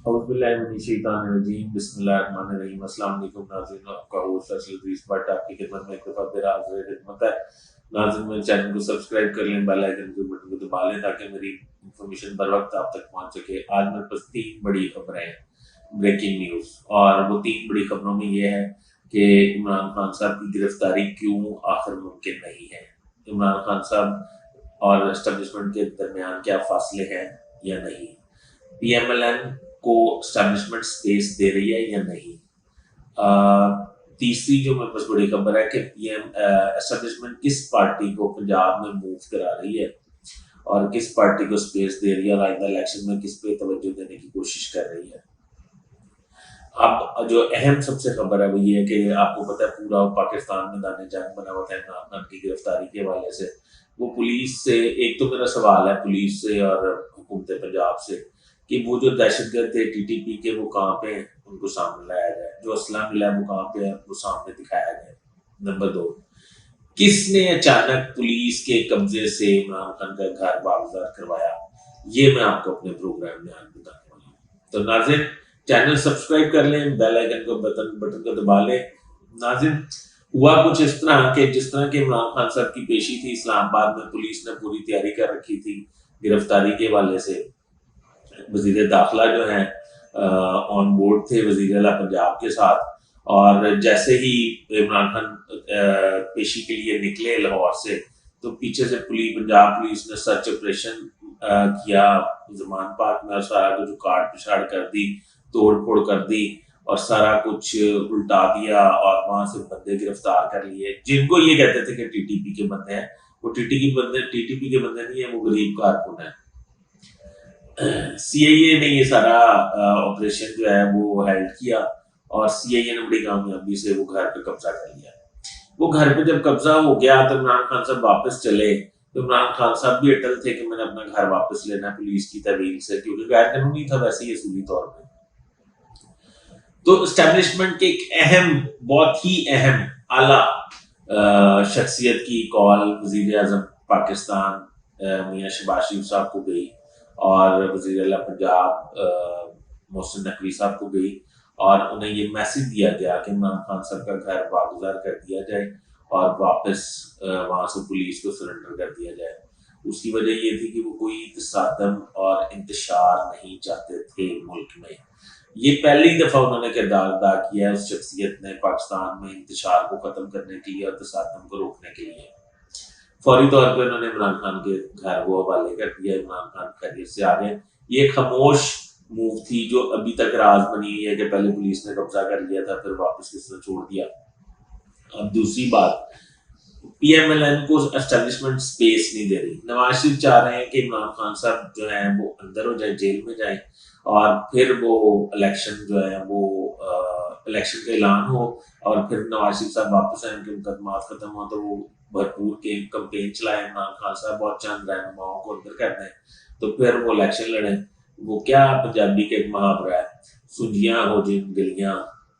اعوذ باللہ من الشیطان الرجیم بسم اللہ الرحمن الرحیم۔ السلام علیکم ناظرین، آپ کا ہوسٹ ارشد ادریس بٹ آپ کی خدمت میں ایک دفعہ پھر حاضر خدمت ہے۔ ناظرین میرے چینل کو سبسکرائب کر لیں، بیل آئیکن کے بٹن کو دبا لیں تاکہ میری انفارمیشن بر وقت آپ تک پہنچ سکے۔ آج میرے پاس 3 بڑی خبریں ہیں، بریکنگ نیوز، اور وہ 3 بڑی خبروں میں یہ ہے کہ عمران خان صاحب کی گرفتاری کیوں آخر ممکن نہیں ہے، عمران خان صاحب اور اسٹیبلشمنٹ کے درمیان کیا فاصلے ہیں یا نہیں، پی ایم ایل این کو اسٹیبلشمنٹ سپیس دے رہی ہے یا نہیں۔ تیسری جو میرے پاس بڑی خبر ہے کہ پی ایم اسٹیبلشمنٹ کس پارٹی کو پنجاب میں موو کرا رہی ہے اور کس پارٹی کو سپیس دے رہی ہے اور آئندہ الیکشن میں کس پہ توجہ دینے کی کوشش کر رہی ہے۔ اب جو اہم سب سے خبر ہے وہ یہ ہے کہ آپ کو پتہ ہے پورا پاکستان میں میدان جنگ بنا ہوا تھا عمران خان کی گرفتاری کے حوالے سے۔ وہ پولیس سے، ایک تو میرا سوال ہے پولیس سے اور حکومت پنجاب سے کہ وہ جو دہشت گرد تھے ٹی ٹی پی کے وہ کہاں پہ ہیں، ان کو سامنے لایا جائے، جو اسلحہ ملا ہے وہ کہاں پہ ہے وہ سامنے دکھایا جائے۔ نمبر 2، کس نے اچانک پولیس کے قبضے سے عمران خان کا گھر واگزار کروایا، یہ میں آپ کو اپنے پروگرام میں آج بتانے والا ہوں۔ تو ناظرین چینل سبسکرائب کر لیں، بیل آئیکن کو بٹن کو دبا لیں۔ ناظرین ہوا کچھ اس طرح کہ جس طرح کہ عمران خان صاحب کی پیشی تھی اسلام آباد میں، پولیس نے پوری تیاری کر رکھی تھی گرفتاری کے حوالے سے۔ وزیر داخلہ جو ہیں آن بورڈ تھے وزیر اعلیٰ پنجاب کے ساتھ، اور جیسے ہی عمران خان پیشی کے لیے نکلے لاہور سے تو پیچھے سے پنجاب پولیس نے سرچ آپریشن کیا زمان پارک میں، اور سارا کچھ اکاڑ پچھاڑ کر دی، توڑ پھوڑ کر دی اور سارا کچھ الٹا دیا، اور وہاں سے بندے گرفتار کر لیے جن کو یہ کہتے تھے کہ ٹی ٹی پی کے بندے ہیں۔ وہ ٹی ٹی پی کے بندے نہیں ہیں، وہ غریب کارکن ہیں۔ سی آئی اے نے یہ سارا آپریشن جو ہے وہ ہیلڈ کیا، اور سی آئی اے نے بڑی کامیابی سے وہ گھر پہ قبضہ کر لیا۔ وہ گھر پہ جب قبضہ ہو گیا تو عمران خان صاحب واپس چلے، تو عمران خان صاحب بھی اٹل تھے کہ میں نے اپنا گھر واپس لینا ہے پولیس کی تحویل سے، کیونکہ غیر قانونی تھا ویسے ہی اصولی طور پہ۔ تو اسٹیبلشمنٹ کے ایک اہم، بہت ہی اہم اعلیٰ شخصیت کی کال وزیر اعظم پاکستان میاں شہباز شریف صاحب کو گئی، اور وزیر اعلیٰ پنجاب محسن نقوی صاحب کو گئی، اور انہیں یہ میسج دیا گیا کہ عمران خان صاحب کا گھر واگزار کر دیا جائے اور واپس وہاں سے پولیس کو سرنڈر کر دیا جائے۔ اس کی وجہ یہ تھی کہ وہ کوئی تصادم اور انتشار نہیں چاہتے تھے ملک میں۔ یہ پہلی دفعہ انہوں نے کردار ادا کیا ہے اس شخصیت نے پاکستان میں انتشار کو ختم کرنے کے لیے اور تصادم کو روکنے کے لیے۔ فوری طور پہ انہوں نے عمران خان کے گھر وہ حوالے کر دیا، عمران خان خیریت سے آ گئے۔ یہ ایک خاموش موو تھی جو ابھی تک راز بنی ہوئی ہے کہ پہلے پولیس نے قبضہ کر لیا تھا پھر واپس کس نے چھوڑ دیا۔ اب دوسری بات، پی ایم ایل این کو اسٹیبلشمنٹ سپیس نہیں دے رہی۔ نواز شریف چاہ رہے ہیں کہ عمران خان صاحب جو ہیں وہ اندر ہو جائے، جیل میں جائیں، اور پھر وہ الیکشن جو ہے وہ الیکشن کا اعلان ہو، اور پھر نواز شریف صاحب واپس آئیں، ان کے مقدمات ختم ہوں تو وہ بھرپور کمپین چلائیں، عمران خان صاحب اور چند رہنماؤں کو اندر کر دیں تو پھر وہ الیکشن لڑیں۔ وہ کیا پنجابی کے ایک محاورہ ہے، سنجیاں ہو جن گلیاں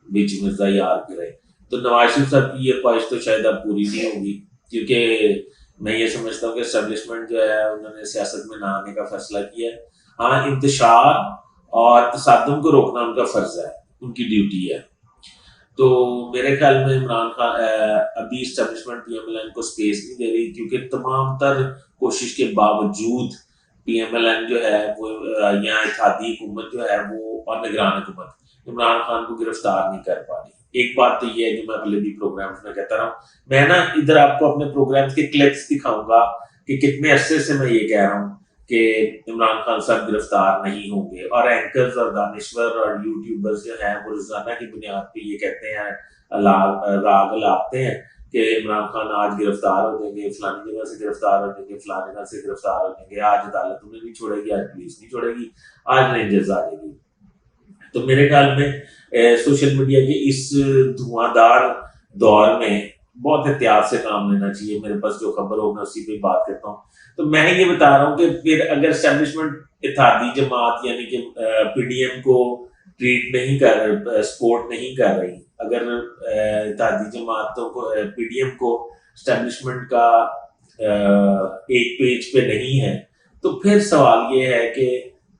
بچ مرزا یار پھرے۔ تو نواز شریف صاحب کی یہ خواہش تو شاید اب پوری نہیں ہوگی، کیونکہ میں یہ سمجھتا ہوں کہ اسٹیبلشمنٹ جو ہے انہوں نے سیاست میں نہ آنے کا فیصلہ کیا ہے۔ ہاں انتشار اور تصادم کو روکنا ان کا فرض ہے، ان کی ڈیوٹی ہے۔ تو میرے خیال میں عمران خان ابھی establishment P M L N کو سپیس نہیں دے رہی، کیونکہ تمام تر کوشش کے باوجود پی ایم ایل این جو ہے وہ یہاں اتحادی حکومت جو ہے وہ اور نگران حکومت عمران خان کو گرفتار نہیں کر پا رہی۔ ایک بات تو یہ ہے جو میں پہلے بھی پروگرامز میں کہتا رہا ہوں، میں نا ادھر آپ کو اپنے پروگرامز کے کلپس دکھاؤں گا کہ کتنے عرصے سے میں یہ کہہ رہا ہوں کہ عمران خان صاحب گرفتار نہیں ہوں گے، اور اینکرز اور دانشور اور یوٹیوبرز جو ہیں وہ روزانہ کی بنیاد پہ یہ کہتے ہیں، راگ لاپتے ہیں کہ عمران خان آج گرفتار ہو جائیں گے، فلانی جگہ سے گرفتار ہو جائیں گے، فلانی جگہ سے گرفتار ہو جائیں گے، آج عدالت انہیں نہیں چھوڑے گی، آج پولیس نہیں چھوڑے گی، آج رینجرز آ جائے گی۔ تو میرے خیال میں سوشل میڈیا کے اس دھواں دار دور میں بہت احتیاط سے کام لینا چاہیے۔ میرے پاس جو خبر ہو میں اسی پہ بات کرتا ہوں۔ تو میں یہ بتا رہا ہوں کہ پھر اگر اسٹیبلشمنٹ اتحادی جماعت یعنی کہ پی ڈی ایم کو ٹریٹ نہیں کر سپورٹ نہیں کر رہی، اگر اتحادی جماعتوں کو پی ڈی ایم کو اسٹیبلشمنٹ کا ایک پیج پہ نہیں ہے، تو پھر سوال یہ ہے کہ